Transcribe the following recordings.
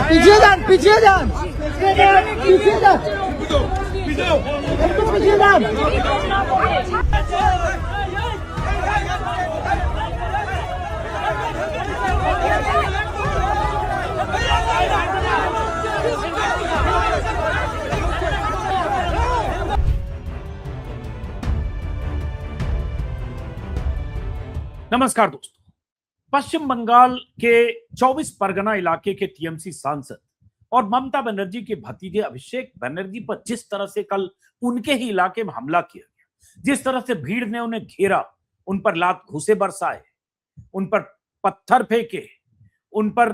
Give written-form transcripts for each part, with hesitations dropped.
पीछे जान, पीछे जान, पीछे जान, पीछे जान। नमस्कार दोस्तों, पश्चिम बंगाल के 24 परगना इलाके के टीएमसी सांसद और ममता बनर्जी के भतीजे अभिषेक बनर्जी पर जिस तरह से कल उनके ही इलाके में हमला किया गया, जिस तरह से भीड़ ने उन्हें घेरा, उन पर लात घूंसे बरसाए, उन पर पत्थर फेंके, उन पर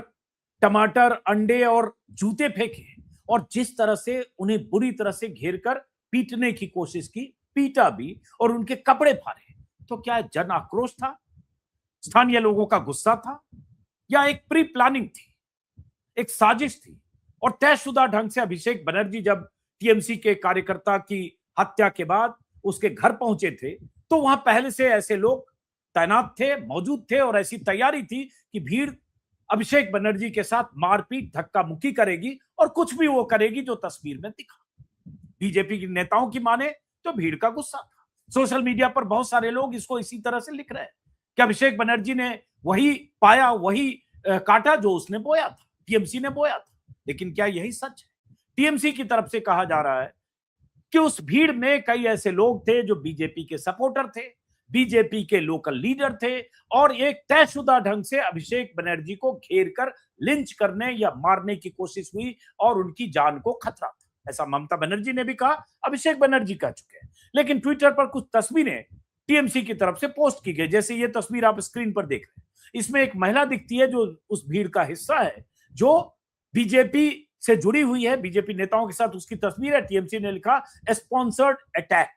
टमाटर, अंडे और जूते फेंके और जिस तरह से उन्हें बुरी तरह से घेर कर पीटने की कोशिश की, पीटा भी और उनके कपड़े फाड़े, तो क्या जन आक्रोश था, स्थानीय लोगों का गुस्सा था या एक प्री प्लानिंग थी, एक साजिश थी? और तयशुदा ढंग से अभिषेक बनर्जी जब टीएमसी के कार्यकर्ता की हत्या के बाद उसके घर पहुंचे थे तो वहां पहले से ऐसे लोग तैनात थे, मौजूद थे और ऐसी तैयारी थी कि भीड़ अभिषेक बनर्जी के साथ मारपीट, धक्का मुक्की करेगी और कुछ भी वो करेगी जो तस्वीर में दिखा। बीजेपी के नेताओं की माने तो भीड़ का गुस्सा था। सोशल मीडिया पर बहुत सारे लोग इसको इसी तरह से लिख रहे हैं कि अभिषेक बनर्जी ने वही पाया, वही काटा जो उसने बोया था, टीएमसी ने बोया था। लेकिन क्या यही सच है? टीएमसी की तरफ से कहा जा रहा है कि उस भीड़ में कई ऐसे लोग थे जो बीजेपी के सपोर्टर थे, बीजेपी के लोकल लीडर थे और एक तयशुदा ढंग से अभिषेक बनर्जी को घेर कर लिंच करने या मारने की कोशिश हुई और उनकी जान को खतरा था। ऐसा ममता बनर्जी ने भी कहा, अभिषेक बनर्जी कह चुके हैं। लेकिन ट्विटर पर कुछ तस्वीरें टीएमसी की तरफ से पोस्ट की गई, जैसे ये तस्वीर आप स्क्रीन पर देख रहे हैं। इसमें एक महिला दिखती है जो उस भीड़ का हिस्सा है, जो बीजेपी से जुड़ी हुई है, बीजेपी नेताओं के साथ उसकी तस्वीर है। टीएमसी ने लिखा स्पॉन्सर्ड अटैक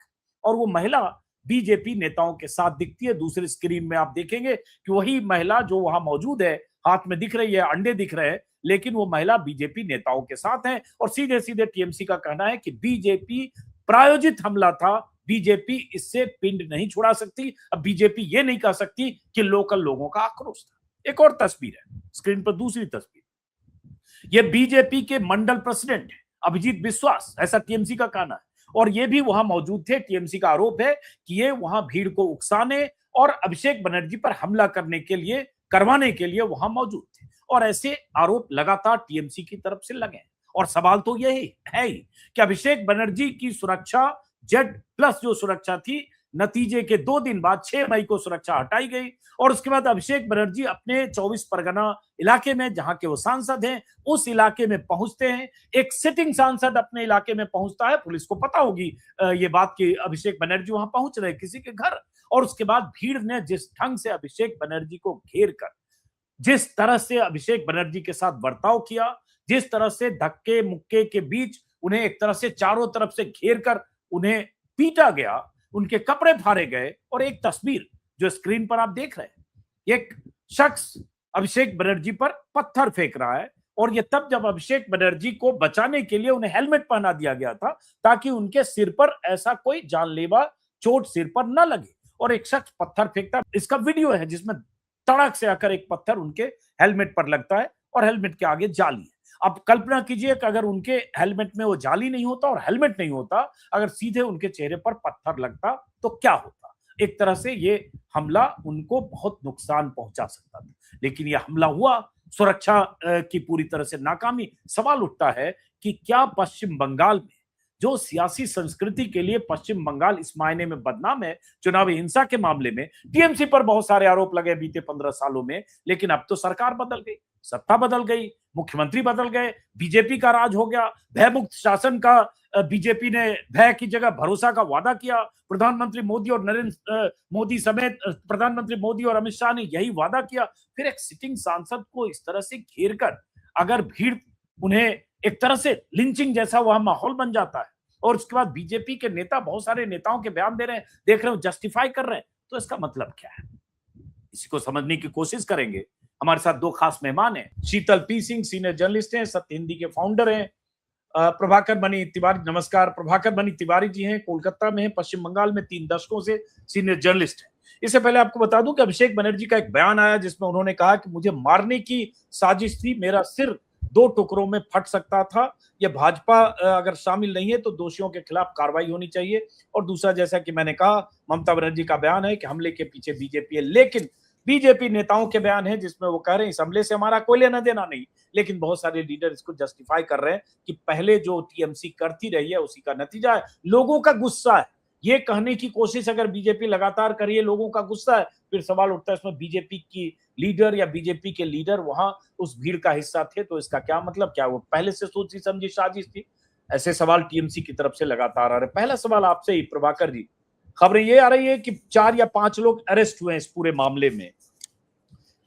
और वो महिला बीजेपी नेताओं के साथ दिखती है। दूसरी स्क्रीन में आप देखेंगे कि वही महिला जो वहां मौजूद है, हाथ में दिख रही है, अंडे दिख रहे हैं, लेकिन वो महिला बीजेपी नेताओं के साथ है और सीधे सीधे टीएमसी का कहना है कि बीजेपी प्रायोजित हमला था, बीजेपी इससे पिंड नहीं छुड़ा सकती। अब बीजेपी ये नहीं कह सकती कि लोकल लोगों का आक्रोश था। एक और तस्वीर है स्क्रीन पर, दूसरी तस्वीर, ये बीजेपी के मंडल प्रेसिडेंट है अभिजीत विश्वास, ऐसा टीएमसी का कहना है और ये भी वहां मौजूद थे। टीएमसी का आरोप है कि ये वहां भीड़ को उकसाने और अभिषेक बनर्जी पर हमला करवाने के लिए वहां मौजूद थे और ऐसे आरोप लगातार टीएमसी की तरफ से लगे। और सवाल तो यही है ही कि अभिषेक बनर्जी की सुरक्षा Z+ जो सुरक्षा थी, नतीजे के 2 दिन बाद 6 मई को सुरक्षा हटाई गई और उसके बाद अभिषेक बनर्जी अपने 24 परगना इलाके में, जहां के वो सांसद हैं, उस इलाके में पहुंचते हैं। एक सिटिंग सांसद अपने इलाके में पहुंचता है, पुलिस को पता होगी ये बात कि अभिषेक बनर्जी वहां पहुंच रहे किसी के घर, और उसके बाद भीड़ ने जिस ढंग से अभिषेक बनर्जी को घेर कर, जिस तरह से अभिषेक बनर्जी के साथ बर्ताव किया, जिस तरह से धक्के मुक्के के बीच उन्हें एक तरह से चारों तरफ से घेर कर उन्हें पीटा गया, उनके कपड़े फाड़े गए। और एक तस्वीर जो स्क्रीन पर आप देख रहे हैं, एक शख्स अभिषेक बनर्जी पर पत्थर फेंक रहा है और ये तब जब अभिषेक बनर्जी को बचाने के लिए उन्हें हेलमेट पहना दिया गया था ताकि उनके सिर पर ऐसा कोई जानलेवा चोट सिर पर न लगे। और एक शख्स पत्थर फेंकता, इसका वीडियो है जिसमें तड़क से आकर एक पत्थर उनके हेलमेट पर लगता है और हेलमेट के आगे जाली है। अब कल्पना कीजिए कि अगर उनके हेलमेट में वो जाली नहीं होता और हेलमेट नहीं होता, अगर सीधे उनके चेहरे पर पत्थर लगता तो क्या होता? एक तरह से ये हमला उनको बहुत नुकसान पहुंचा सकता था, लेकिन ये हमला हुआ, सुरक्षा की पूरी तरह से नाकामी। सवाल उठता है कि क्या पश्चिम बंगाल में, जो सियासी संस्कृति के लिए पश्चिम बंगाल इस मायने में बदनाम है, चुनावी हिंसा के मामले में टीएमसी पर बहुत सारे आरोप लगे बीते 15 सालों में, लेकिन अब तो सरकार बदल गई, सत्ता बदल गई, मुख्यमंत्री बदल गए, बीजेपी का राज हो गया, भयमुक्त शासन का बीजेपी ने भय की जगह भरोसा का वादा किया। प्रधानमंत्री मोदी और नरेंद्र मोदी समेत प्रधानमंत्री मोदी और अमित शाह ने यही वादा किया। फिर एक सिटिंग सांसद को इस तरह से घेर कर अगर भीड़ उन्हें एक तरह से लिंचिंग जैसा वहां माहौल बन जाता है और उसके बाद बीजेपी के नेता, बहुत सारे नेताओं के बयान दे रहे हैं, देख रहे हो, जस्टिफाई कर रहे हैं, तो इसका मतलब क्या है? इसी को समझने की कोशिश करेंगे। हमारे साथ 2 खास मेहमान हैं। शीतल पी सिंह सीनियर जर्नलिस्ट हैं, सत्य हिंदी के फाउंडर हैं, प्रभाकर मणि तिवारी, नमस्कार। प्रभाकर मणि तिवारी जी हैं, कोलकाता में हैं, पश्चिम बंगाल में 3 दशकों से सीनियर जर्नलिस्ट हैं। इससे पहले आपको बता दूं कि अभिषेक बनर्जी का एक बयान आया जिसमें उन्होंने कहा कि मुझे मारने की साजिश थी, मेरा सिर 2 टुकड़ों में फट सकता था। यह भाजपा अगर शामिल नहीं है तो दोषियों के खिलाफ कार्रवाई होनी चाहिए। और दूसरा, जैसा कि मैंने कहा, ममता बनर्जी का बयान है कि हमले के पीछे बीजेपी है, लेकिन बीजेपी नेताओं के बयान है जिसमें वो कह रहे हैं इस हमले से हमारा कोई लेना देना नहीं। लेकिन बहुत सारे लीडर इसको जस्टिफाई कर रहे हैं कि पहले जो टीएमसी करती रही है उसी का नतीजा है, लोगों का गुस्सा है। ये कहने की कोशिश अगर बीजेपी लगातार करिए लोगों का गुस्सा है, फिर सवाल उठता है इसमें बीजेपी की लीडर या बीजेपी के लीडर वहां उस भीड़ का हिस्सा थे तो इसका क्या मतलब, क्या वो पहले से सोची समझी साजिश थी? ऐसे सवाल टीएमसी की तरफ से लगातार आ रहे हैं। पहला सवाल आपसे ही प्रभाकर जी, खबरें ये आ रही है कि 4 या 5 लोग अरेस्ट हुए हैं इस पूरे मामले में,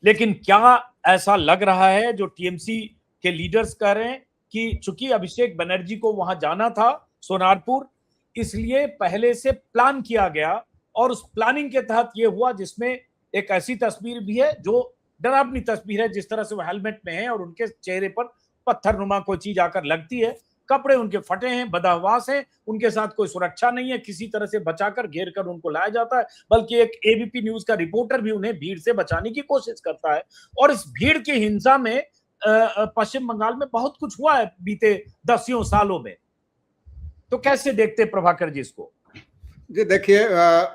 लेकिन क्या ऐसा लग रहा है जो टीएमसी के लीडर्स कह रहे हैं कि चूंकि अभिषेक बनर्जी को वहां जाना था सोनारपुर, इसलिए पहले से प्लान किया गया और उस प्लानिंग के तहत ये हुआ, जिसमें एक ऐसी तस्वीर भी है जो डरावनी तस्वीर है, जिस तरह से वो हेलमेट में है और उनके चेहरे पर पत्थरनुमा कोई चीज आकर लगती है, कपड़े उनके फटे हैं, बदहवास हैं, उनके साथ कोई सुरक्षा नहीं है, किसी तरह से बचाकर घेर कर उनको लाया जाता है, बल्कि एक एबीपी न्यूज का रिपोर्टर भी उन्हें भीड़ से बचाने की कोशिश करता है। और इस भीड़ की हिंसा में पश्चिम बंगाल में बहुत कुछ हुआ है बीते 10 सालों में, तो कैसे देखते प्रभाकर जी इसको? जी देखिए,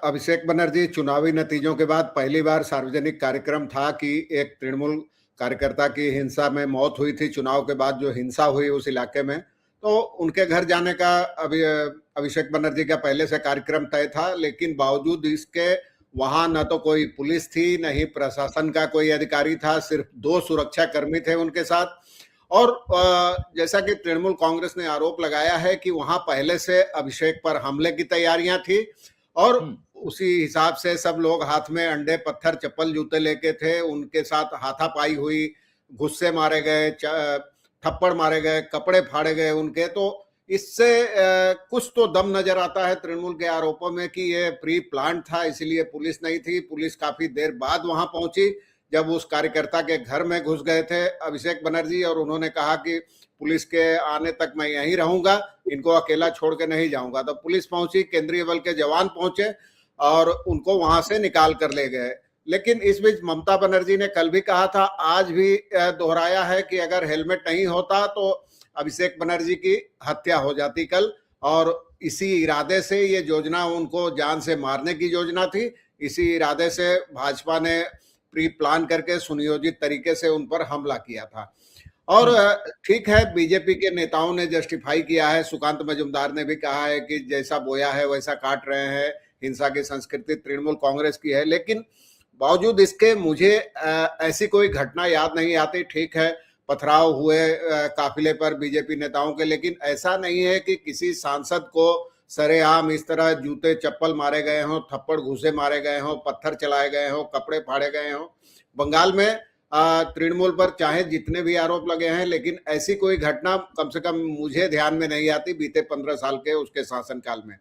अभिषेक बनर्जी चुनावी नतीजों के बाद पहली बार सार्वजनिक कार्यक्रम था कि एक तृणमूल कार्यकर्ता की हिंसा में मौत हुई थी। चुनाव के बाद जो हिंसा हुई उस इलाके में, तो उनके घर जाने का अभिषेक बनर्जी का पहले से कार्यक्रम तय था, लेकिन बावजूद इसके वहां न तो कोई पुलिस थी, न ही प्रशासन का कोई अधिकारी था, सिर्फ 2 सुरक्षा कर्मी थे उनके साथ। और जैसा कि तृणमूल कांग्रेस ने आरोप लगाया है कि वहां पहले से अभिषेक पर हमले की तैयारियां थी और उसी हिसाब से सब लोग हाथ में अंडे, पत्थर, चप्पल, जूते लेके थे, उनके साथ हाथापाई हुई, गुस्से मारे गए, थप्पड़ मारे गए, कपड़े फाड़े गए उनके। तो इससे कुछ तो दम नजर आता है तृणमूल के आरोपों में कि ये प्री प्लान था, इसीलिए पुलिस नहीं थी। पुलिस काफी देर बाद वहां पहुंची, जब उस कार्यकर्ता के घर में घुस गए थे अभिषेक बनर्जी और उन्होंने कहा कि पुलिस के आने तक मैं यहीं रहूंगा, इनको अकेला छोड़ के नहीं जाऊंगा। तो पुलिस पहुंची, केंद्रीय बल के जवान पहुंचे और उनको वहां से निकाल कर ले गए। लेकिन इस बीच ममता बनर्जी ने कल भी कहा था, आज भी दोहराया है कि अगर हेलमेट नहीं होता तो अभिषेक बनर्जी की हत्या हो जाती कल, और इसी इरादे से ये योजना, उनको जान से मारने की योजना थी। इसी इरादे से भाजपा ने प्री प्लान करके सुनियोजित तरीके से उन पर हमला किया था। और ठीक है, बीजेपी के नेताओं ने जस्टिफाई किया है, सुकांत मजूमदार ने भी कहा है कि जैसा बोया है वैसा काट रहे हैं, हिंसा की संस्कृति तृणमूल कांग्रेस की है। लेकिन बावजूद इसके मुझे ऐसी कोई घटना याद नहीं आती। ठीक है, पथराव हुए काफिले पर बीजेपी नेताओं के, लेकिन ऐसा नहीं है कि किसी सांसद को सरेआम इस तरह जूते चप्पल मारे गए हों, थप्पड़ घूसे मारे गए हों, पत्थर चलाए गए हों, कपड़े फाड़े गए हों। बंगाल में तृणमूल पर चाहे जितने भी आरोप लगे हैं, लेकिन ऐसी कोई घटना कम से कम मुझे ध्यान में नहीं आती बीते 15 साल के उसके शासनकाल में।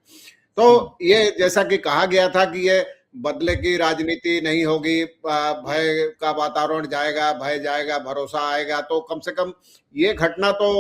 तो ये जैसा कि कहा गया था कि ये बदले की राजनीति नहीं होगी, भय का वातावरण जाएगा, भय जाएगा, भरोसा आएगा, तो कम से कम ये घटना तो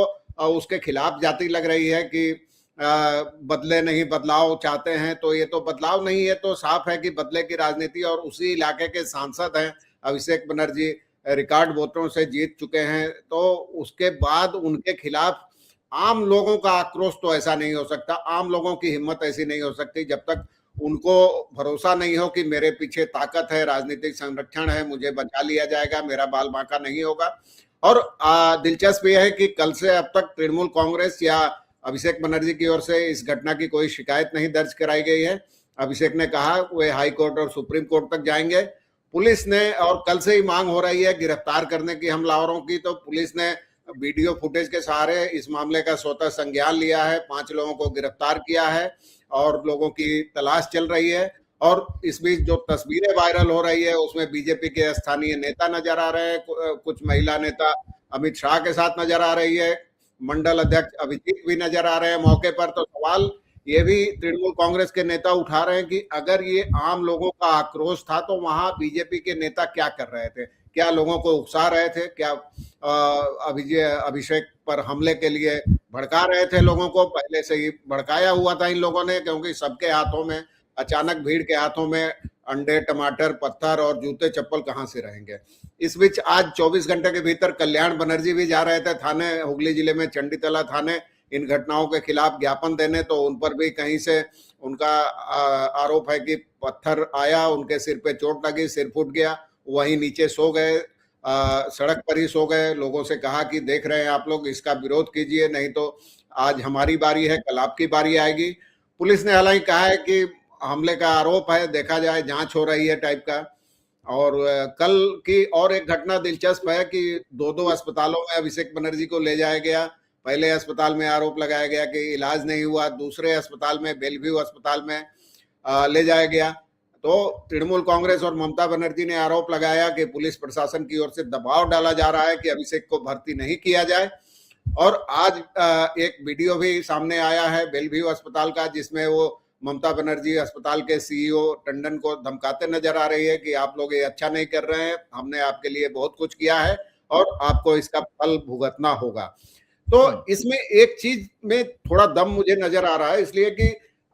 उसके खिलाफ जाती लग रही है कि बदले नहीं बदलाव चाहते हैं। तो ये तो बदलाव नहीं है, तो साफ है कि बदले की राजनीति। और उसी इलाके के सांसद हैं अभिषेक बनर्जी, रिकॉर्ड वोटों से जीत चुके हैं, तो उसके बाद उनके खिलाफ आम लोगों का आक्रोश तो ऐसा नहीं हो सकता, आम लोगों की हिम्मत ऐसी नहीं हो सकती जब तक उनको भरोसा नहीं हो कि मेरे पीछे ताकत है, राजनीतिक संरक्षण है, मुझे बचा लिया जाएगा, मेरा बाल बांका नहीं होगा। और दिलचस्प यह है कि कल से अब तक तृणमूल कांग्रेस या अभिषेक बनर्जी की ओर से इस घटना की कोई शिकायत नहीं दर्ज कराई गई है। अभिषेक ने कहा वे हाई कोर्ट और सुप्रीम कोर्ट तक जाएंगे। पुलिस ने, और कल से ही मांग हो रही है गिरफ्तार करने की हमलावरों की, तो पुलिस ने वीडियो फुटेज के सहारे इस मामले का स्वतः संज्ञान लिया है, 5 लोगों को गिरफ्तार किया है और लोगों की तलाश चल रही है। और इस बीच जो तस्वीरें वायरल हो रही है उसमें बीजेपी के स्थानीय नेता नजर आ रहे हैं, कुछ महिला नेता अमित शाह के साथ नजर आ रही है, मंडल अध्यक्ष अभिजीत भी नजर आ रहे हैं मौके पर। तो सवाल ये भी तृणमूल कांग्रेस के नेता उठा रहे हैं कि अगर ये आम लोगों का आक्रोश था तो वहां बीजेपी के नेता क्या कर रहे थे? क्या लोगों को उकसा रहे थे? क्या अभिषेक पर हमले के लिए भड़का रहे थे लोगों को, पहले से ही भड़काया हुआ था इन लोगों ने, क्योंकि सबके हाथों में अचानक भीड़ के हाथों में अंडे, टमाटर, पत्थर और जूते चप्पल कहां से रहेंगे। इस बीच आज 24 घंटे के भीतर कल्याण बनर्जी भी जा रहे थे थाने, हुगली जिले में चंडीतला थाने, इन घटनाओं के खिलाफ ज्ञापन देने। तो उन पर भी कहीं से उनका आरोप है कि पत्थर आया, उनके सिर पे चोट लगी, सिर फूट गया, वहीं नीचे सो गए, सड़क पर ही सो गए। लोगों से कहा कि देख रहे हैं आप लोग, इसका विरोध कीजिए, नहीं तो आज हमारी बारी है, कल आपकी बारी आएगी। पुलिस ने हालांकि कहा है कि हमले का आरोप है, देखा जाए, जांच हो रही है टाइप का। और कल की और एक घटना दिलचस्प है कि दो अस्पतालों में अभिषेक बनर्जी को ले जाया गया। पहले अस्पताल में आरोप लगाया गया कि इलाज नहीं हुआ, दूसरे अस्पताल में, बेलव्यू अस्पताल में ले जाया गया। तो तृणमूल कांग्रेस और ममता बनर्जी ने आरोप लगाया कि पुलिस प्रशासन की ओर से दबाव डाला जा रहा है कि अभिषेक को भर्ती नहीं किया जाए। और आज एक वीडियो भी सामने आया है बेलव्यू अस्पताल का, जिसमें वो ममता बनर्जी अस्पताल के सीईओ टंडन को धमकाते नजर आ रही है कि आप लोग ये अच्छा नहीं कर रहे हैं, हमने आपके लिए बहुत कुछ किया है और आपको इसका फल भुगतना होगा। तो इसमें एक चीज में थोड़ा दम मुझे नजर आ रहा है, इसलिए कि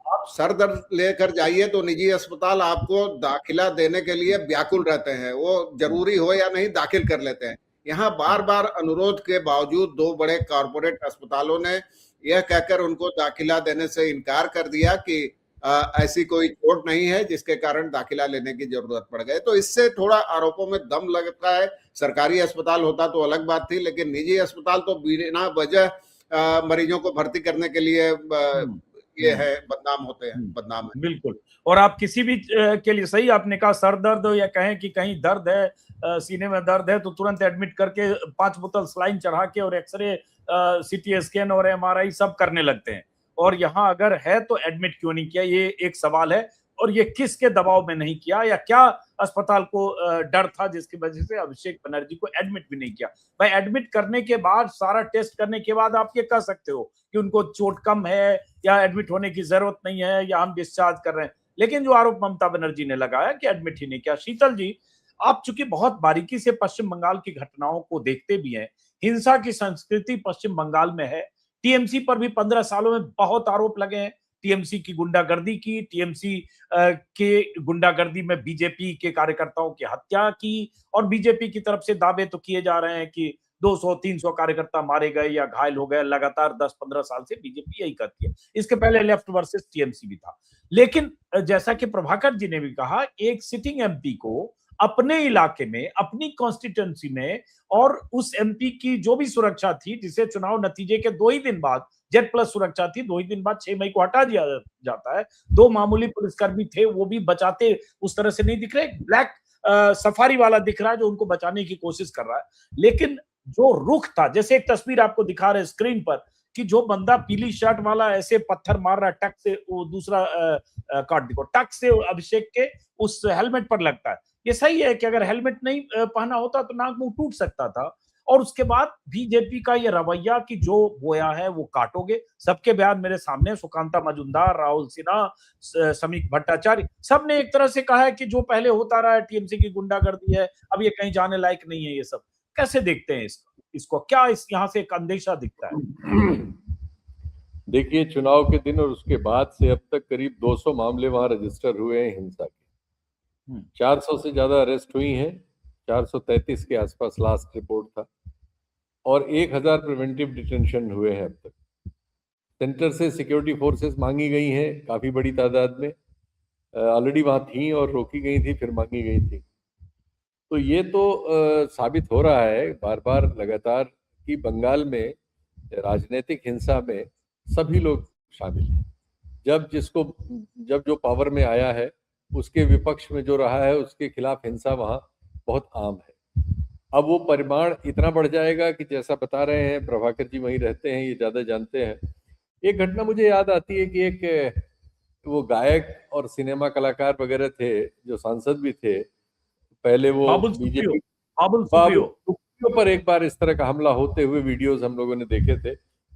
आप सर दर्द लेकर जाइए तो निजी अस्पताल आपको दाखिला देने के लिए व्याकुल रहते हैं, वो जरूरी हो या नहीं दाखिल कर लेते हैं। यहाँ बार बार अनुरोध के बावजूद दो बड़े कॉरपोरेट अस्पतालों ने यह कहकर उनको दाखिला देने से इनकार कर दिया कि ऐसी कोई चोट नहीं है जिसके कारण दाखिला लेने की जरूरत पड़ गई। तो इससे थोड़ा आरोपों में दम लगता है। सरकारी अस्पताल होता तो अलग बात थी, लेकिन निजी अस्पताल तो बिना वजह मरीजों को भर्ती करने के लिए ये है, बदनाम होते हैं, बदनाम है। बिल्कुल। और आप किसी भी के लिए, सही आपने कहा, सर दर्द हो या कहें कि कहीं दर्द है, सीने में दर्द है, तो तुरंत एडमिट करके 5 बोतल सलाइन चढ़ा के और एक्सरे, सीटी स्कैन और एमआरआई सब करने लगते हैं। और यहाँ अगर है तो एडमिट क्यों नहीं किया, ये एक सवाल है। और ये किसके दबाव में नहीं किया, या क्या अस्पताल को डर था जिसकी वजह से अभिषेक बनर्जी को एडमिट भी नहीं किया। भाई एडमिट करने के बाद, सारा टेस्ट करने के बाद आप ये कह सकते हो कि उनको चोट कम है या एडमिट होने की जरूरत नहीं है या हम डिस्चार्ज कर रहे हैं। लेकिन जो आरोप ममता बनर्जी ने लगाया कि एडमिट ही नहीं किया। शीतल जी, आप चूंकि बहुत बारीकी से पश्चिम बंगाल की घटनाओं को देखते भी हैं, हिंसा की संस्कृति पश्चिम बंगाल में है। टीएमसी पर भी 15 सालों में बहुत आरोप लगे हैं, टीएमसी की गुंडागर्दी की, टीएमसी के गुंडागर्दी में बीजेपी के कार्यकर्ताओं की हत्या की, और बीजेपी की तरफ से दावे तो किए जा रहे हैं कि 200-300 कार्यकर्ता मारे गए या घायल हो गए। लगातार 10-15 साल से बीजेपी यही करती है। इसके पहले लेफ्ट वर्सेस टीएमसी भी था। लेकिन जैसा कि प्रभाकर जी ने भी कहा, एक सिटिंग एमपी को अपने इलाके में, अपनी कॉन्स्टिट्यूएंसी में, और उस एमपी की जो भी सुरक्षा थी, जिसे चुनाव नतीजे के 2 ही दिन बाद, जेड प्लस सुरक्षा थी, 2 ही दिन बाद 6 मई को हटा दिया जाता है। 2 मामूली पुलिसकर्मी थे, वो भी बचाते उस तरह से नहीं दिख रहे। ब्लैक सफारी वाला दिख रहा है जो उनको बचाने की कोशिश कर रहा है। लेकिन जो रुख था, जैसे एक तस्वीर आपको दिखा रहे स्क्रीन पर, कि जो बंदा पीली शर्ट वाला ऐसे पत्थर मार रहा है टक से, वो दूसरा कार्ड देखो, टक से अभिषेक के उस हेलमेट पर लगता है। ये सही है कि अगर हेलमेट नहीं पहना होता तो नाक मुंह टूट सकता था। और उसके बाद बीजेपी का ये रवैया कि जो बोया है वो काटोगे। सबके बयान मेरे सामने, सुकांता मजुमदार, राहुल सिन्हा, समीक भट्टाचार्य, सब ने एक तरह से कहा है कि जो पहले होता रहा है, टीएमसी की गुंडागर्दी है, अब ये कहीं जाने लायक नहीं है। ये सब कैसे देखते हैं इसको क्या यहाँ से एक अंदेशा दिखता है? देखिए, चुनाव के दिन और उसके बाद से अब तक करीब 200 मामले वहां रजिस्टर हुए हैं हिंसा के। 400 से ज्यादा अरेस्ट हुई हैं, 433 के आसपास लास्ट रिपोर्ट था, और 1000 प्रिवेंटिव डिटेंशन हुए हैं अब तक। सेंटर से सिक्योरिटी फोर्सेस मांगी गई हैं काफी बड़ी तादाद में, ऑलरेडी वहां थी और रोकी गई थी, फिर मांगी गई थी। तो ये तो साबित हो रहा है बार बार लगातार कि बंगाल में राजनीतिक हिंसा में सभी लोग शामिल हैं। जब जो पावर में आया है, उसके विपक्ष में जो रहा है, उसके खिलाफ हिंसा वहां बहुत आम है। अब वो परिमाण इतना बढ़ जाएगा कि जैसा बता रहे हैं, प्रभाकर जी वहीं रहते हैं, ये ज्यादा जानते हैं। एक घटना मुझे याद आती है कि एक वो गायक और सिनेमा कलाकार वगैरह थे जो सांसद भी थे, पहले वो बीजेपी पर एक बार इस तरह का हमला होते हुए वीडियोस हम लोगों ने देखे थे।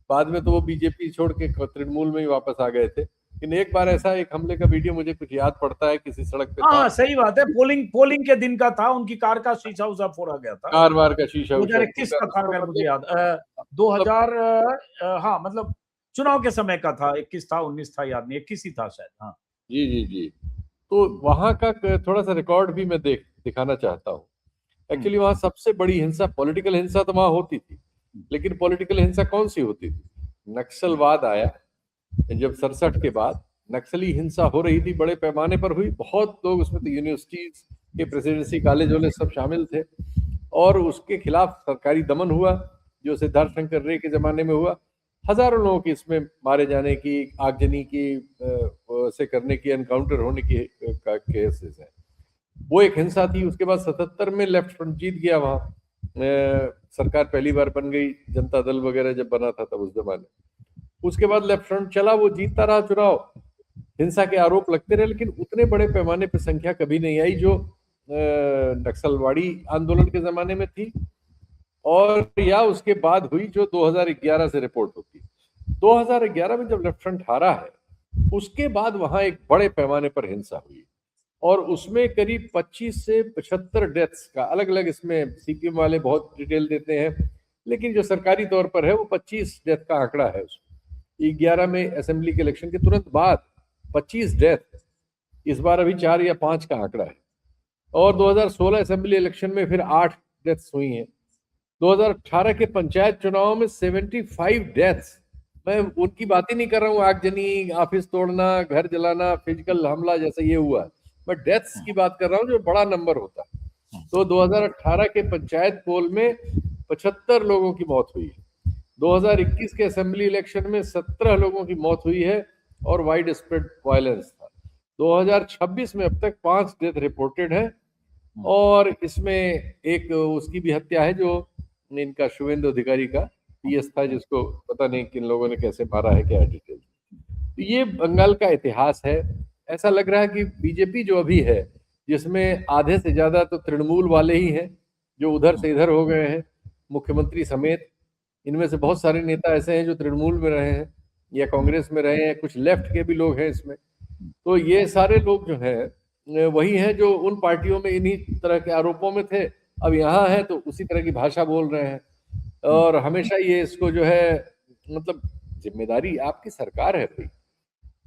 बाद में तो वो बीजेपी छोड़ के तृणमूल में ही वापस आ गए थे। लेकिन एक बार ऐसा एक हमले का वीडियो मुझे कुछ याद पड़ता है, किसी सड़क पे हाँ था, सही बात है, पोलिंग के दिन का था, उनकी कार का शीशा उसा फोड़ा गया था, कार वार का शीशा 2021 का था अगर मुझे याद, 2000 हाँ मतलब चुनाव के समय का था, 21 था 19 था याद नहीं, 21 ही था शायद। हाँ जी जी जी। तो वहां का थोड़ा सा रिकॉर्ड भी मैं दिखाना चाहता हूँ। एक्चुअली वहां सबसे बड़ी हिंसा, पॉलिटिकल हिंसा तो वहां होती थी, लेकिन पॉलिटिकल हिंसा कौन सी होती थी? नक्सलवाद आया जब 67 के बाद, नक्सली हिंसा हो रही थी, बड़े पैमाने पर हुई, बहुत लोग उसमें तो यूनिवर्सिटीज के प्रेसिडेंसी कॉलेज वाले सब शामिल थे, और उसके खिलाफ सरकारी दमन हुआ, जो सिद्धार्थ शंकर रे के जमाने में हुआ। हजारों लोगों की इसमें मारे जाने की, आगजनी की से करने की, एनकाउंटर होने की केसेस है। वो एक हिंसा थी। उसके बाद 77 में लेफ्ट फ्रंट जीत गया वहां, सरकार पहली बार बन गई, जनता दल वगैरह जब बना था तब उस जमाने। उसके बाद लेफ्ट फ्रंट चला, वो जीतता रहा चुनाव, हिंसा के आरोप लगते रहे, लेकिन उतने बड़े पैमाने पर संख्या कभी नहीं आई जो नक्सलवाड़ी आंदोलन के जमाने में थी, और या उसके बाद हुई जो 2011 से रिपोर्ट होती है। 2011 में जब लेफ्ट फ्रंट हारा है, उसके बाद वहां एक बड़े पैमाने पर हिंसा हुई, और उसमें करीब 25 से 75 डेथ्स का अलग अलग, इसमें सीपीएम वाले बहुत डिटेल देते हैं, लेकिन जो सरकारी तौर पर है वो 25 डेथ का आंकड़ा है उसमें। 11 में असेंबली के इलेक्शन के तुरंत बाद 25 डेथ, इस बार अभी 4 या 5 का आंकड़ा है। और 2016 असेंबली इलेक्शन में फिर 8 डेथ्स हुई हैं। 2018 के पंचायत चुनाव में 75 डेथ्स। मैं उनकी बात ही नहीं कर रहा हूँ, आगजनी, ऑफिस तोड़ना, घर जलाना, फिजिकल हमला जैसा ये हुआ, मैं डेथ्स की बात कर रहा हूँ, जो बड़ा नंबर होता है। तो 2018 के पंचायत पोल में 75 लोगों की मौत हुई है। 2021 के असेंबली इलेक्शन में 17 लोगों की मौत हुई है, और वाइड स्प्रेड वायलेंस था। 2026 में अब तक 5 डेथ रिपोर्टेड है, और इसमें एक उसकी भी हत्या है, जो इनका शुभेंदु अधिकारी का पीएस था, जिसको पता नहीं किन लोगों ने कैसे मारा है, क्या डिटेल। तो ये बंगाल का इतिहास है। ऐसा लग रहा है कि बीजेपी जो अभी है, जिसमें आधे से ज्यादा तो तृणमूल वाले ही हैं, जो उधर से इधर हो गए हैं, मुख्यमंत्री समेत। इनमें से बहुत सारे नेता ऐसे हैं जो तृणमूल में रहे हैं या कांग्रेस में रहे हैं, कुछ लेफ्ट के भी लोग हैं इसमें। तो ये सारे लोग जो हैं वही हैं जो उन पार्टियों में इन्हीं तरह के आरोपों में थे, अब यहाँ है तो उसी तरह की भाषा बोल रहे हैं। और हमेशा ये इसको जो है, मतलब जिम्मेदारी आपकी सरकार है भाई,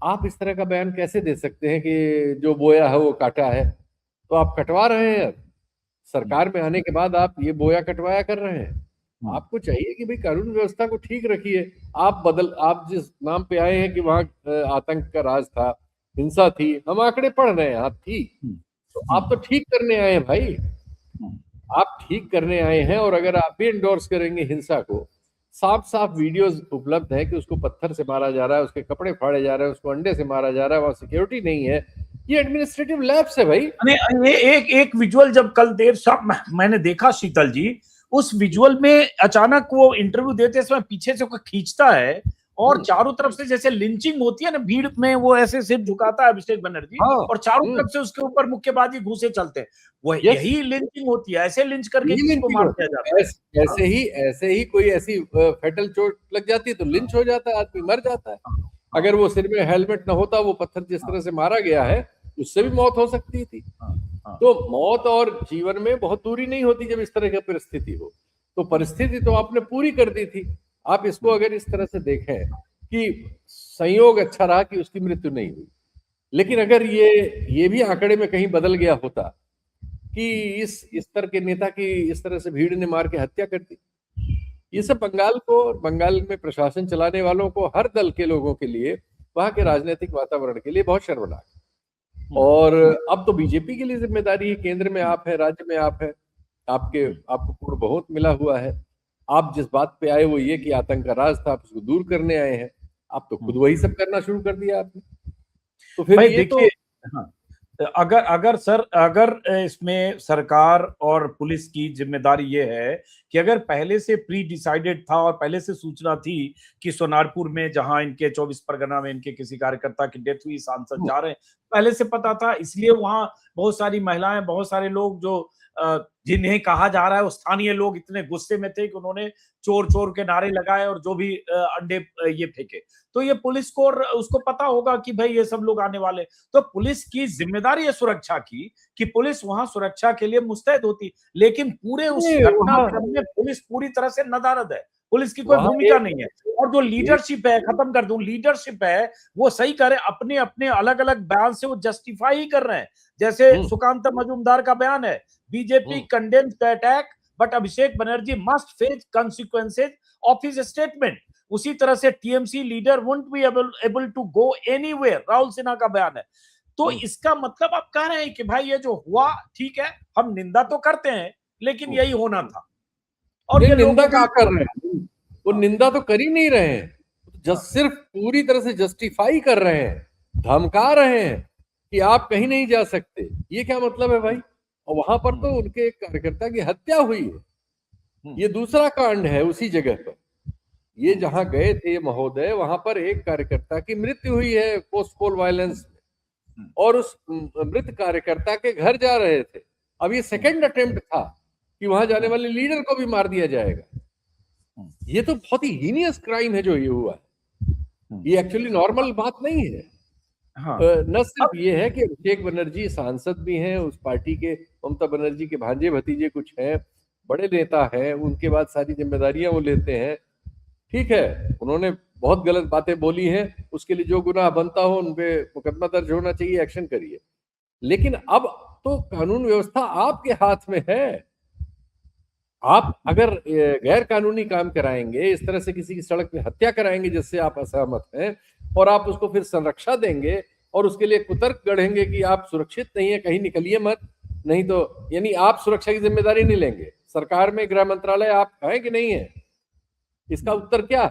आप इस तरह का बयान कैसे दे सकते हैं कि जो बोया है वो काटा है? तो आप कटवा रहे हैं, सरकार में आने के बाद आप ये बोया कटवाया कर रहे हैं। आपको चाहिए कि भाई कानून व्यवस्था को ठीक रखिए। आप जिस नाम पे आए हैं कि वहां आतंक का राज था, हिंसा थी, हम आंकड़े पढ़ रहे हैं, आप थी, तो आप तो ठीक करने आए हैं भाई, आप ठीक करने आए हैं। और अगर आप भी इंडोर्स करेंगे हिंसा को, साफ साफ वीडियोस उपलब्ध है कि उसको पत्थर से मारा जा रहा है, उसके कपड़े फाड़े जा रहे हैं, उसको अंडे से मारा जा रहा है, वहां सिक्योरिटी नहीं है, ये एडमिनिस्ट्रेटिव लैप्स है भाई। ये एक विजुअल जब कल देर शाम मैंने देखा शीतल जी, उस विजुअल में अचानक वो इंटरव्यू देते समय पीछे से कोई खींचता है, और चारों तरफ से जैसे लिंचिंग होती है ना, भीड़ में वो ऐसे सिर झुकाता है अभिषेक बनर्जी, और चारों तरफ से उसके ऊपर मुक्केबाजी घूसे चलते हैं, वो यही लिंचिंग होती है, ऐसे लिंच करके किसको मार दिया जाता है। ऐसे ही कोई ऐसी फैटल चोट लग जाती है तो लिंच हो जाता है, आदमी मर जाता है। अगर वो सिर में हेलमेट ना होता, वो पत्थर जिस तरह से मारा गया है, उससे भी मौत हो सकती थी। तो मौत और जीवन में बहुत दूरी नहीं होती जब इस तरह की परिस्थिति हो। तो परिस्थिति तो आपने पूरी कर दी थी। आप इसको अगर इस तरह से देखें कि संयोग अच्छा रहा कि उसकी मृत्यु नहीं हुई, लेकिन अगर ये भी आंकड़े में कहीं बदल गया होता कि इस स्तर के नेता की इस तरह से भीड़ ने मार के हत्या कर दी, ये सब बंगाल में प्रशासन चलाने वालों को, हर दल के लोगों के लिए, वहां के राजनीतिक वातावरण के लिए बहुत शर्मनाक है। और अब तो बीजेपी के लिए जिम्मेदारी है, केंद्र में आप है, राज्य में आप है, आपको पूर्ण बहुत मिला हुआ है। आप जिस बात पे आए वो ये कि आतंक का राज था, आप उसको दूर करने आए हैं, आप तो खुद वही सब करना शुरू कर दिया आपने। तो फिर ये देखिए, अगर इसमें सरकार और पुलिस की जिम्मेदारी ये है कि अगर पहले से प्री डिसाइडेड था और पहले से सूचना थी कि सोनारपुर में जहां इनके 24 परगना में इनके किसी कार्यकर्ता की डेथ हुई, सांसद जा रहे हैं, पहले से पता था, इसलिए वहां बहुत सारी महिलाएं, बहुत सारे लोग जो जिन्हें कहा जा रहा है वो स्थानीय लोग इतने गुस्से में थे कि उन्होंने चोर चोर के नारे लगाए और जो भी अंडे ये फेंके। तो ये पुलिस को और उसको पता होगा कि भाई ये सब लोग आने वाले, तो पुलिस की जिम्मेदारी है सुरक्षा की, कि पुलिस वहां सुरक्षा के लिए मुस्तैद होती, लेकिन पूरे उस घटनाक्रम में पुलिस पूरी तरह से नदारद है, पुलिस की कोई भूमिका नहीं है। और जो लीडरशिप है, खत्म कर दूं, लीडरशिप है वो सही करे, अपने अपने अलग अलग बयान से वो जस्टिफाई ही कर रहे हैं। जैसे सुकांत मजूमदार का बयान है, BJP condemns the attack but Abhishek Banerjee must face consequences of his statement. उसी तरह से TMC leader won't be able to go anywhere, Rahul Sinha का बयान है। तो इसका मतलब आप कह रहे हैं कि भाई ये जो हुआ ठीक है, हम निंदा तो करते हैं लेकिन यही होना था। और ये निंदा क्या कर रहे हैं, वो निंदा तो कर ही नहीं रहे हैं, जस्ट सिर्फ पूरी तरह से जस्टिफाई कर रहे हैं, धमका रहे हैं कि आप कहीं नहीं जा सकते। ये क्या मतलब है भाई? और वहां पर तो उनके एक कार्यकर्ता की हत्या हुई है, ये दूसरा कांड है उसी जगह पर। ये जहां गए थे महोदय, वहां पर एक कार्यकर्ता की मृत्यु हुई है पोस्ट पोल वायलेंस में, और उस मृत कार्यकर्ता के घर जा रहे थे। अब ये सेकंड अटेम्प्ट था कि वहां जाने वाले लीडर को भी मार दिया जाएगा। ये तो बहुत ही हीनियस क्राइम है जो ये हुआ है, ये एक्चुअली नॉर्मल बात नहीं है। हाँ। न सिर्फ ये है कि अभिषेक बनर्जी सांसद भी हैं उस पार्टी के, ममता बनर्जी के भांजे भतीजे कुछ हैं, बड़े नेता हैं, उनके बाद सारी जिम्मेदारियां वो लेते हैं। ठीक है, उन्होंने बहुत गलत बातें बोली हैं, उसके लिए जो गुनाह बनता हो उन पे मुकदमा दर्ज होना चाहिए, एक्शन करिए। लेकिन अब तो कानून व्यवस्था आपके हाथ में है। आप अगर गैर कानूनी काम कराएंगे, इस तरह से किसी की सड़क पे हत्या कराएंगे जिससे आप असहमत हैं, और आप उसको फिर संरक्षा देंगे और उसके लिए कुतर्क गढ़ेंगे कि आप सुरक्षित नहीं है, कहीं निकलिए मत, नहीं तो यानी आप सुरक्षा की जिम्मेदारी नहीं लेंगे। सरकार में गृह मंत्रालय आप है कि नहीं है? इसका उत्तर क्या?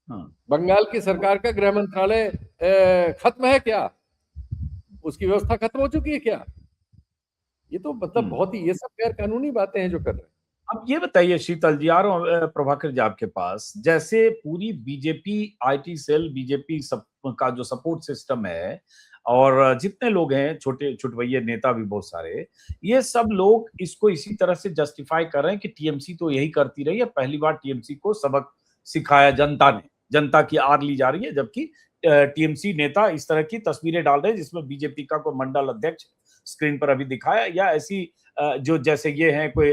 बंगाल की सरकार का गृह मंत्रालय खत्म है क्या? उसकी व्यवस्था खत्म हो चुकी है क्या? ये तो मतलब बहुत ही, ये सब गैर कानूनी बातें हैं जो कर रहे हैं। अब ये बताइए शीतल जी, आ रहा हूं प्रभाकर जी आपके पास, जैसे पूरी बीजेपी आईटी सेल, बीजेपी का जो सपोर्ट सिस्टम है और जितने लोग हैं, छोटे छुटवैये नेता भी बहुत सारे, ये सब लोग इसको इसी तरह से जस्टिफाई कर रहे हैं कि टीएमसी तो यही करती रही है, पहली बार टीएमसी को सबक सिखाया जनता ने, जनता की आर ली जा रही है, जबकि टीएमसी नेता इस तरह की तस्वीरें डाल रहे हैं जिसमें बीजेपी का कोई मंडल अध्यक्ष स्क्रीन पर अभी दिखाया, या ऐसी जो जैसे ये है कोई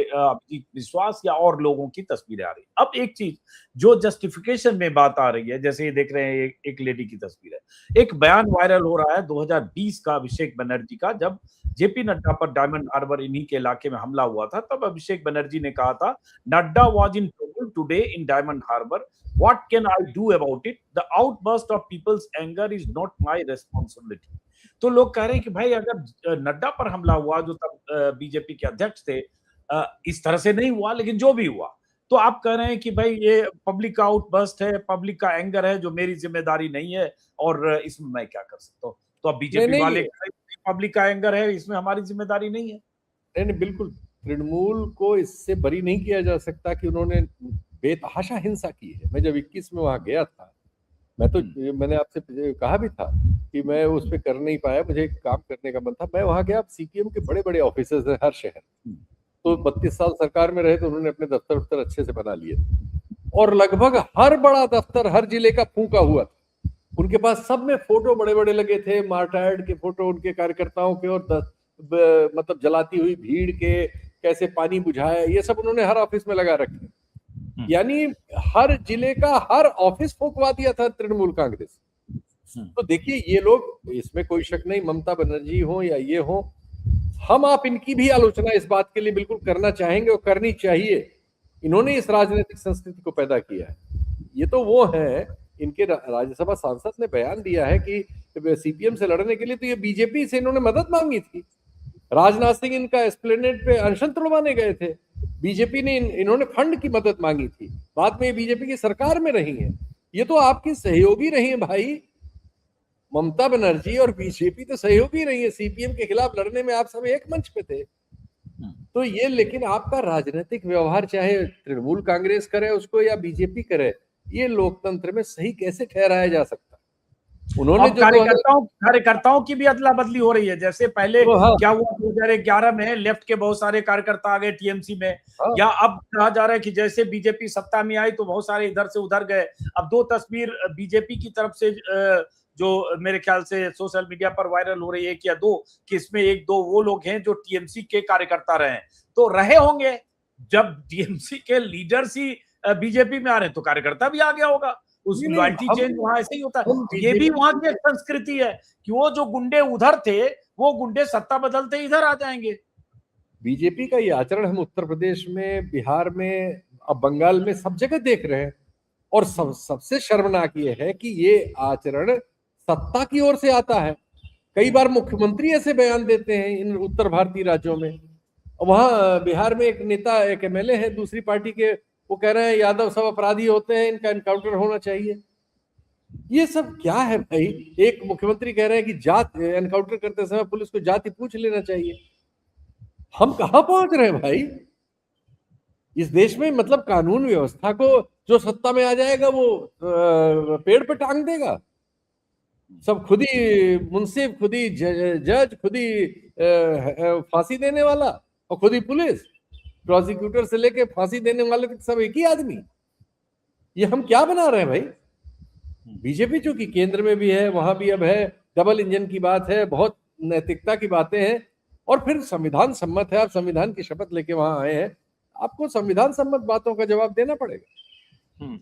विश्वास या और लोगों की तस्वीरें आ रही। अब एक चीज जो जस्टिफिकेशन में बात आ रही है, जैसे ये देख रहे हैं एक लेडी की तस्वीर है, एक बयान वायरल हो रहा है 2020 का अभिषेक बनर्जी का, जब जेपी नड्डा पर डायमंड हार्बर इन्हीं के इलाके में हमला हुआ था, तब अभिषेक बनर्जी ने कहा था, Nadda was in trouble today in Diamond Harbour, what can I do about it, the outburst of people's anger is not my responsibility. तो लोग कह रहे हैं कि भाई अगर नड्डा पर हमला हुआ, जो तब बीजेपी के अध्यक्ष थे, इस तरह से नहीं हुआ, लेकिन जो भी हुआ, तो आप कह रहे हैं कि भाई ये पब्लिक का आउटबर्स्ट है, पब्लिक का एंगर है, जो मेरी जिम्मेदारी नहीं है और इसमें मैं क्या कर सकता हूँ। तो अब बीजेपी वाले पब्लिक का एंगर है, इसमें हमारी जिम्मेदारी नहीं है। नहीं, बिल्कुल तृणमूल को इससे बरी नहीं किया जा सकता कि उन्होंने बेतहाशा हिंसा की है। मैं जब 21 में वहां गया था, मैंने आपसे कहा भी था कि मैं उस पर कर नहीं पाया, मुझे काम करने का मन था। मैं वहां गया, सीपीएम के बड़े बड़े ऑफिसर्स हैं हर शहर, तो 32 साल सरकार में रहे, तो उन्होंने अपने दफ्तर अच्छे से बना लिए, और लगभग हर बड़ा दफ्तर हर जिले का फूंका हुआ था। उनके पास सब में फोटो बड़े बड़े लगे थे, मार्टायर्ड के फोटो उनके कार्यकर्ताओं के, और मतलब जलाती हुई भीड़ के, कैसे पानी बुझाया, ये सब उन्होंने हर ऑफिस में लगा रखे। यानी हर जिले का हर ऑफिस फूंकवा दिया था तृणमूल कांग्रेस। तो देखिए, ये लोग, इसमें कोई शक नहीं, ममता बनर्जी हो या ये हो, हम आप इनकी भी आलोचना इस बात के लिए बिल्कुल करना चाहेंगे और करनी चाहिए। इन्होंने इस राजनीतिक संस्कृति को पैदा किया है। ये तो वो है, इनके राज्यसभा सांसद ने बयान दिया है कि सीपीएम से लड़ने के लिए तो ये बीजेपी से इन्होंने मदद मांगी थी। राजनाथ सिंह इनका एस्प्लेनेड पे अनशन तुड़वाने गए थे, बीजेपी ने इन्होंने फंड की मदद मांगी थी, बाद में बीजेपी की सरकार में रही है। ये तो आपकी सहयोगी रही है भाई, ममता बनर्जी और बीजेपी तो सहयोगी रही है। सीपीएम के खिलाफ लड़ने में आप सब एक मंच पे थे। तो ये, लेकिन आपका राजनीतिक व्यवहार चाहे तृणमूल कांग्रेस करे उसको या बीजेपी करे, ये लोकतंत्र में सही कैसे ठहराया जा सकता? उन्होंने अब कार्यकर्ताओं की भी अदला बदली हो रही है। जैसे पहले क्या हुआ 2011 में लेफ्ट के बहुत सारे कार्यकर्ता आ गए टीएमसी में, या अब कहा जा रहा है कि जैसे बीजेपी सत्ता में आई तो बहुत सारे इधर से उधर गए। अब दो तस्वीर बीजेपी की तरफ से जो मेरे ख्याल से सोशल मीडिया पर वायरल हो रही है, कि या दो, कि इसमें एक दो वो लोग हैं जो टीएमसी के कार्यकर्ता रहे, तो रहे होंगे। जब टीएमसी के लीडर्स ही बीजेपी में आ रहे हैं तो कार्यकर्ता भी आ गया होगा। उस लॉयल्टी चेंज वहां ऐसे ही होता है। ये भी वहां की एक संस्कृति है कि वो जो गुंडे उधर थे वो गुंडे सत्ता बदलते इधर आ जाएंगे। बीजेपी का ये आचरण हम उत्तर प्रदेश में, बिहार में, अब बंगाल में सब जगह देख रहे हैं। और सबसे शर्मनाक ये है कि ये आचरण सत्ता की ओर से आता है। कई बार मुख्यमंत्री ऐसे बयान देते हैं इन उत्तर भारतीय राज्यों में। वहां बिहार में एक नेता, एक एमएलए है दूसरी पार्टी के, वो कह रहे हैं यादव सब अपराधी होते हैं, इनका एनकाउंटर होना चाहिए। ये सब क्या है भाई? एक मुख्यमंत्री कह रहे हैं कि जात एनकाउंटर करते समय पुलिस को जाति पूछ लेना चाहिए। हम कहां पहुंच रहे हैं भाई इस देश में? मतलब कानून व्यवस्था को जो सत्ता में आ जाएगा वो पेड़ पे टांग देगा। सब खुद ही मुंसिफ, खुद ही जज, खुद ही फांसी देने वाला, और खुद ही पुलिस, प्रोसिक्यूटर से लेके फांसी देने वाले तक सब एक ही आदमी। ये हम क्या बना रहे हैं भाई? बीजेपी जो कि केंद्र में भी है, वहां भी अब है, डबल इंजन की बात है, बहुत नैतिकता की बातें हैं, और फिर संविधान सम्मत है। आप संविधान की शपथ लेके वहां आए हैं, आपको संविधान सम्मत बातों का जवाब देना पड़ेगा।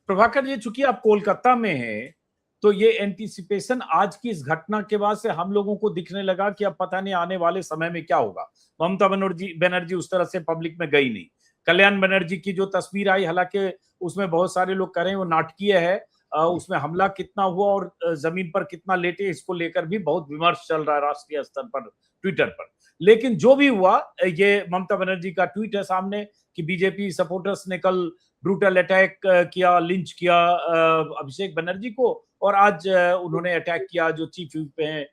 प्रभाकर जी, चूंकि आप कोलकाता में हैं, तो ये एंटीसिपेशन आज की इस घटना के बाद से हम लोगों को दिखने लगा कि अब पता नहीं आने वाले समय में क्या होगा। ममता बनर्जी उस तरह से पब्लिक में गई नहीं। कल्याण बनर्जी की जो तस्वीर आई, हालांकि उसमें बहुत सारे लोग कह रहे हैं वो नाटकीय है, उसमें हमला कितना हुआ और जमीन पर कितना लेटे, इसको लेकर भी बहुत विमर्श चल रहा है राष्ट्रीय स्तर पर, ट्विटर पर। लेकिन जो भी हुआ, ये ममता बनर्जी का ट्वीट है सामने कि बीजेपी सपोर्टर्स ने कल ब्रूटल अटैक किया, लिंच किया अभिषेक बनर्जी को, और आज उन्होंने अटैक किया जो चीफ व्हिप हैं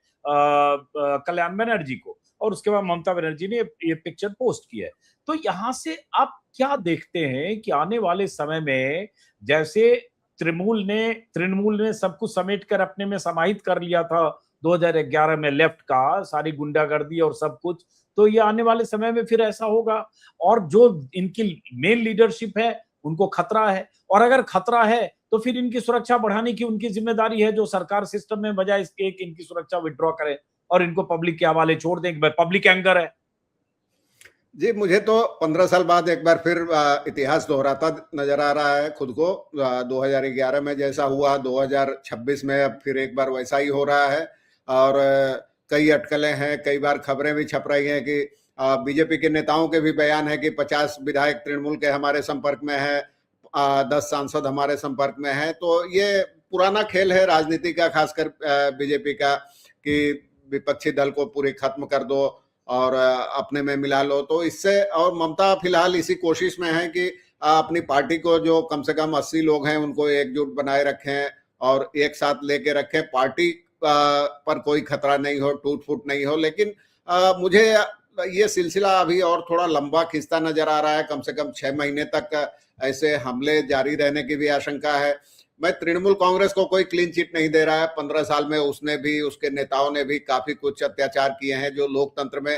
कल्याण बनर्जी को, और उसके बाद ममता बनर्जी ने ये पिक्चर पोस्ट किया है। तो यहां से आप क्या देखते हैं कि आने वाले समय में, जैसे तृणमूल ने सब कुछ समेट कर अपने में समाहित कर लिया था 2011 में लेफ्ट का, सारी गुंडागर्दी और सब कुछ, तो ये आने वाले समय में फिर ऐसा होगा? और जो इनकी मेन लीडरशिप है उनको खतरा है, और अगर खतरा है तो फिर इनकी सुरक्षा बढ़ाने की उनकी जिम्मेदारी है, जो सरकार सिस्टम में बजाय इसके एक इनकी सुरक्षा विड्रॉ करे और इनको पब्लिक के हवाले छोड़ दें। पब्लिक एंगर है जी। मुझे तो 15 साल बाद एक बार फिर इतिहास दोहराता नजर आ रहा है खुद को। 2011 में जैसा हुआ 2026 में अब फिर एक बार वैसा ही हो रहा है। और कई अटकलें हैं, कई बार खबरें भी छप रही हैं कि बीजेपी के नेताओं के भी बयान है कि 50 विधायक तृणमूल के हमारे संपर्क में है, 10 सांसद हमारे संपर्क में हैं। तो ये पुराना खेल है राजनीति का, खासकर बीजेपी का, कि विपक्षी दल को पूरी खत्म कर दो और अपने में मिला लो। तो इससे, और ममता फिलहाल इसी कोशिश में है कि अपनी पार्टी को जो कम से कम 80 लोग हैं उनको एकजुट बनाए रखें और एक साथ लेके रखें, पार्टी पर कोई खतरा नहीं हो, टूट फूट नहीं हो। लेकिन मुझे ये सिलसिला अभी और थोड़ा लंबा खिंचता नजर आ रहा है। कम से कम 6 महीने तक ऐसे हमले जारी रहने की भी आशंका है। मैं तृणमूल कांग्रेस को कोई क्लीन चिट नहीं दे रहा है। 15 साल में उसने भी, उसके नेताओं ने भी काफी कुछ अत्याचार किए हैं जो लोकतंत्र में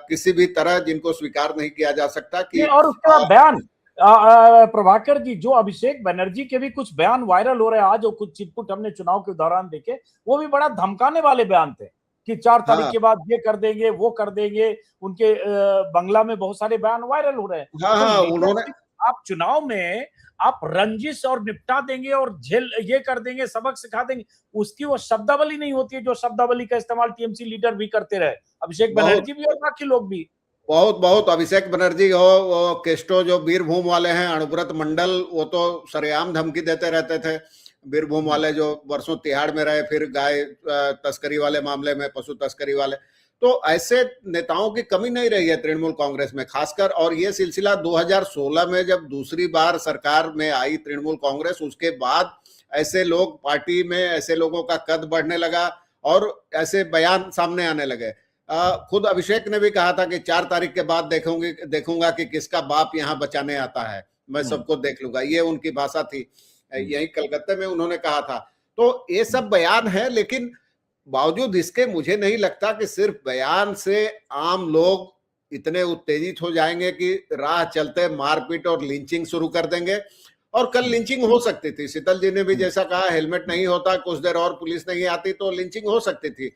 किसी भी तरह जिनको स्वीकार नहीं किया जा सकता। कि और उसके बाद बयान प्रभाकर जी, जो अभिषेक बनर्जी के भी कुछ बयान वायरल हो रहे हैं आज, और कुछ चिटपुट हमने चुनाव के दौरान देखे, वो भी बड़ा धमकाने वाले बयान थे कि 4 तारीख के बाद ये कर देंगे, वो कर देंगे। उनके बंगला में बहुत सारे बयान वायरल हो रहे हैं। तो उन्होंने, आप चुनाव में आप रंजिश और निपटा देंगे और झेल ये कर देंगे, सबक सिखा देंगे, उसकी वो शब्दावली नहीं होती है जो शब्दावली का इस्तेमाल टीएमसी लीडर भी करते रहे, अभिषेक बनर्जी भी और बाकी लोग भी। बहुत अभिषेक बनर्जी हो, वो केस्टो जो बीरभूम वाले हैं, अणुव्रत मंडल, वो तो सरेआम धमकी देते रहते थे। बीरभूम वाले जो वर्षों तिहाड़ में रहे, फिर गाय तस्करी वाले मामले में, पशु तस्करी वाले, तो ऐसे नेताओं की कमी नहीं रही है तृणमूल कांग्रेस में खासकर। और ये सिलसिला 2016 में जब दूसरी बार सरकार में आई तृणमूल कांग्रेस, उसके बाद ऐसे लोग पार्टी में, ऐसे लोगों का कद बढ़ने लगा और ऐसे बयान सामने आने लगे। खुद अभिषेक ने भी कहा था कि 4 तारीख के बाद देखूंगा कि किसका बाप यहाँ बचाने आता है, मैं सबको देख लूंगा। ये उनकी भाषा थी, यही कलकत्ते में उन्होंने कहा था। तो ये सब बयान है, लेकिन बावजूद इसके मुझे नहीं लगता कि सिर्फ बयान से आम लोग इतने उत्तेजित हो जाएंगे कि राह चलते मारपीट और लिंचिंग शुरू कर देंगे। और कल लिंचिंग हो सकती थी, शीतल जी ने भी जैसा कहा, हेलमेट नहीं होता, कुछ देर और पुलिस नहीं आती तो लिंचिंग हो सकती थी।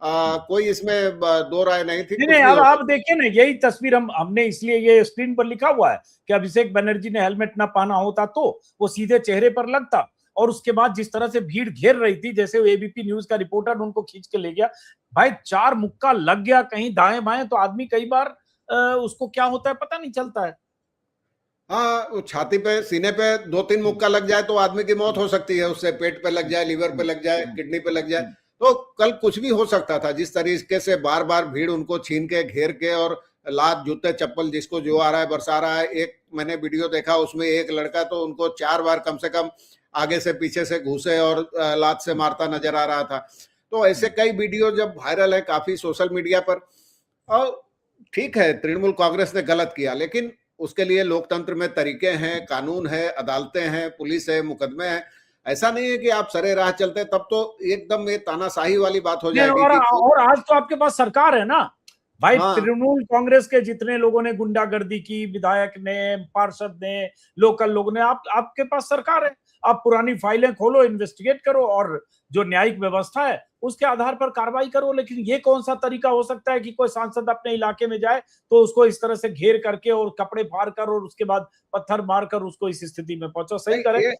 कोई इसमें दो राय नहीं थी। नहीं, अब आप देखिए ना, यही तस्वीर हमने इसलिए ये स्क्रीन पर लिखा हुआ है कि अभिषेक बनर्जी ने हेलमेट ना पहना होता तो वो सीधे चेहरे पर लगता, और उसके बाद जिस तरह से भीड़ घेर रही थी, जैसे एबीपी न्यूज का रिपोर्टर उनको खींच के ले गया, भाई 4 मुक्का लग गया कहीं दाएं बाएं तो आदमी कई बार उसको क्या होता है पता नहीं चलता है। हाँ, छाती पे, सीने पे 2-3 मुक्का लग जाए तो आदमी की मौत हो सकती है, उससे पेट पे लग जाए, लीवर पे लग जाए, किडनी पे लग जाए, तो कल कुछ भी हो सकता था। जिस तरीके से बार बार भीड़ उनको छीन के घेर के और लात जूते चप्पल जिसको जो आ रहा है बरसा रहा है। एक मैंने वीडियो देखा, उसमें एक लड़का तो उनको 4 बार कम से कम आगे से पीछे से घुसे और लात से मारता नजर आ रहा था। तो ऐसे कई वीडियो जब वायरल है काफी सोशल मीडिया पर, और ठीक है तृणमूल कांग्रेस ने गलत किया, लेकिन उसके लिए लोकतंत्र में तरीके हैं, कानून है, अदालतें हैं, पुलिस है, मुकदमे हैं। ऐसा नहीं है कि आप सरे राह चलते तब तो एकदम ये तानाशाही वाली बात हो जाएगी। और आज तो आपके पास सरकार है ना भाई। हाँ। तृणमूल कांग्रेस के जितने लोगों ने गुंडागर्दी की, विधायक ने, पार्षद ने, लोकल लोगों ने, आपके पास सरकार है। आप पुरानी फाइलें खोलो, इन्वेस्टिगेट करो और जो न्यायिक व्यवस्था है उसके आधार पर कार्रवाई करो। लेकिन ये कौन सा तरीका हो सकता है कि कोई सांसद अपने इलाके में जाए तो उसको इस तरह से घेर करके और कपड़े फाड़ कर और उसके बाद पत्थर मार कर उसको इस स्थिति में पहुंचो, सही करे।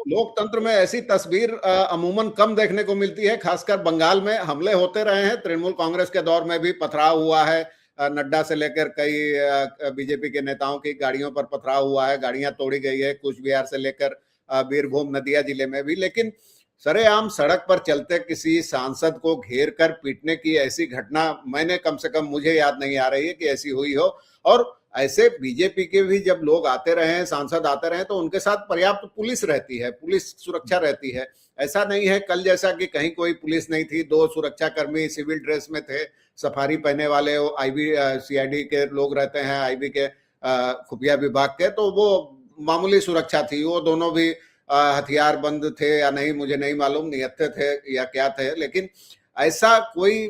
लोकतंत्र में ऐसी तस्वीर अमूमन कम देखने को मिलती है। खासकर बंगाल में हमले होते रहे हैं, तृणमूल कांग्रेस के दौर में भी पथराव हुआ है, नड्डा से लेकर कई बीजेपी के नेताओं की गाड़ियों पर पथराव हुआ है, गाड़ियां तोड़ी गई है, कूच बिहार से लेकर बीरभूम नदिया जिले में भी। लेकिन सरेआम सड़क पर चलते किसी सांसद को घेर कर पीटने की ऐसी घटना मैंने, कम से कम मुझे याद नहीं आ रही है कि ऐसी हुई हो। और ऐसे बीजेपी के भी जब लोग आते रहे, सांसद आते रहे, तो उनके साथ पर्याप्त पुलिस रहती है, पुलिस सुरक्षा रहती है। ऐसा नहीं है कल जैसा कि कहीं कोई पुलिस नहीं थी, 2 सुरक्षा कर्मी सिविल ड्रेस में थे, सफारी पहने वाले, आईबी सीआईडी के लोग रहते हैं, आईबी के खुफिया विभाग के, तो वो मामूली सुरक्षा थी। वो दोनों भी हथियार बंद थे या नहीं मुझे नहीं मालूम, निहत्थे थे या क्या थे, लेकिन ऐसा कोई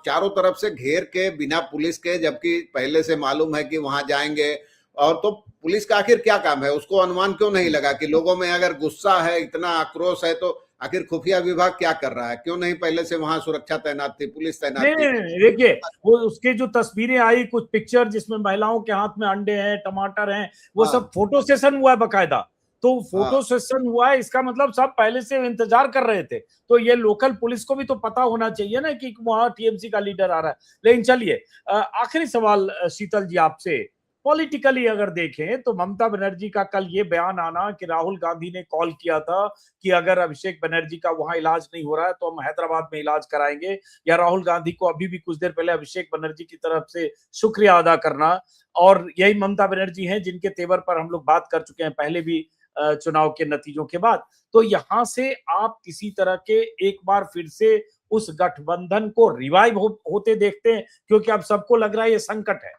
चारों तरफ से घेर के बिना पुलिस के, जबकि पहले से मालूम है कि वहां जाएंगे। और तो पुलिस का आखिर क्या काम है? उसको अनुमान क्यों नहीं लगा कि लोगों में अगर गुस्सा है, इतना आक्रोश है, तो आखिर खुफिया विभाग क्या कर रहा है? क्यों नहीं पहले से वहां सुरक्षा तैनात थी, पुलिस तैनात थी? देखिए, वो उसके जो तस्वीरें आई, कुछ पिक्चर जिसमें महिलाओं के हाथ में अंडे हैं, टमाटर हैं, वो सब फोटो सेशन हुआ है बकायदा। तो फोटो सेशन हुआ है, इसका मतलब सब पहले से इंतजार कर रहे थे। तो ये लोकल पुलिस को भी तो पता होना चाहिए ना कि वहां टीएमसी का लीडर आ रहा है। लेकिन चलिए, आखिरी सवाल शीतल जी आपसे, पॉलिटिकली अगर देखें तो ममता बनर्जी का कल ये बयान आना कि राहुल गांधी ने कॉल किया था कि अगर अभिषेक बनर्जी का वहां इलाज नहीं हो रहा है तो हम हैदराबाद में इलाज कराएंगे, या राहुल गांधी को अभी भी कुछ देर पहले अभिषेक बनर्जी की तरफ से शुक्रिया अदा करना, और यही ममता बनर्जी हैं जिनके तेवर पर हम लोग बात कर चुके हैं पहले भी चुनाव के नतीजों के बाद। तो यहां से आप किसी तरह के एक बार फिर से उस गठबंधन को रिवाइव होते देखते हैं, क्योंकि अब सबको लग रहा है ये संकट है।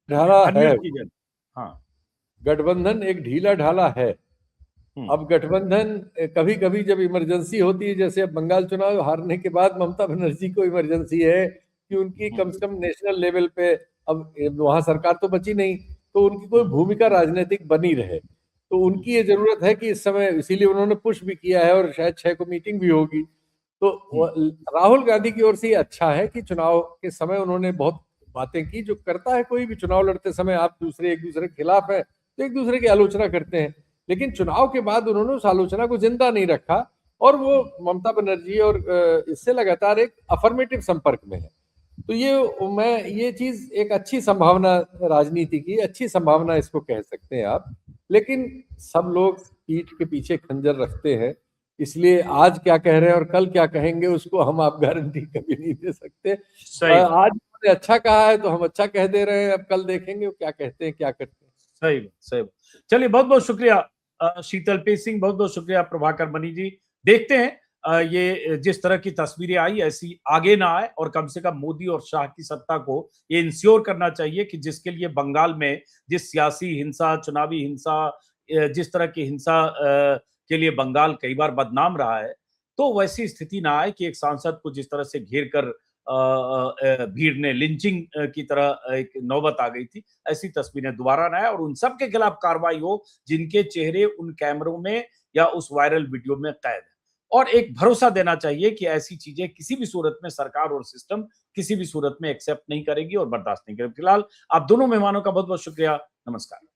ढाला है, हाँ, गठबंधन एक ढीला ढाला है। अब गठबंधन कभी कभी जब इमरजेंसी होती है, जैसे अब बंगाल चुनाव हारने के बाद ममता बनर्जी को इमरजेंसी है कि उनकी कम से कम नेशनल लेवल पे, अब वहां सरकार तो बची नहीं, तो उनकी कोई भूमिका राजनीतिक बनी रहे, तो उनकी ये जरूरत है कि इस समय, इसीलिए उन्होंने पुश भी किया है और शायद 6 को मीटिंग भी होगी। तो राहुल गांधी की ओर से ये अच्छा है कि चुनाव के समय उन्होंने बहुत बातें की, जो करता है कोई भी चुनाव लड़ते समय, आप एक दूसरे के खिलाफ है तो एक दूसरे की आलोचना करते हैं, लेकिन चुनाव के बाद उन्होंने उस आलोचना को जिंदा नहीं रखा, और वो ममता बनर्जी और इससे लगातार एक अफर्मेटिव संपर्क में है। तो ये चीज एक अच्छी संभावना, राजनीति की अच्छी संभावना इसको कह सकते हैं आप। लेकिन सब लोग पीठ के पीछे खंजर रखते हैं, इसलिए आज क्या कह रहे हैं और कल क्या कहेंगे उसको हम आप गारंटी कभी नहीं दे सकते। आज उन्होंने अच्छा कहा है तो हम अच्छा कह दे रहे हैं, अब कल देखेंगे वो क्या कहते हैं, क्या करते हैं। सही। चलिए, बहुत बहुत शुक्रिया शीतल पी सिंह, बहुत बहुत शुक्रिया प्रभाकर मनी जी। देखते हैं ये जिस तरह की तस्वीरें आई ऐसी आगे ना आए, और कम से कम मोदी और शाह की सत्ता को ये इंश्योर करना चाहिए कि जिसके लिए बंगाल में जिस सियासी हिंसा, चुनावी हिंसा, जिस तरह की हिंसा के लिए बंगाल कई बार बदनाम रहा है, तो वैसी स्थिति ना आए कि एक सांसद को जिस तरह से घेर कर भीड़ ने लिंचिंग की तरह एक नौबत आ गई थी, ऐसी तस्वीरें दोबारा ना आए और उन सब के खिलाफ कार्रवाई हो जिनके चेहरे उन कैमरों में या उस वायरल वीडियो में कैद है। और एक भरोसा देना चाहिए कि ऐसी चीजें किसी भी सूरत में सरकार और सिस्टम किसी भी सूरत में एक्सेप्ट नहीं करेगी और बर्दाश्त नहीं करेगी। फिलहाल आप दोनों मेहमानों का बहुत बहुत शुक्रिया। नमस्कार।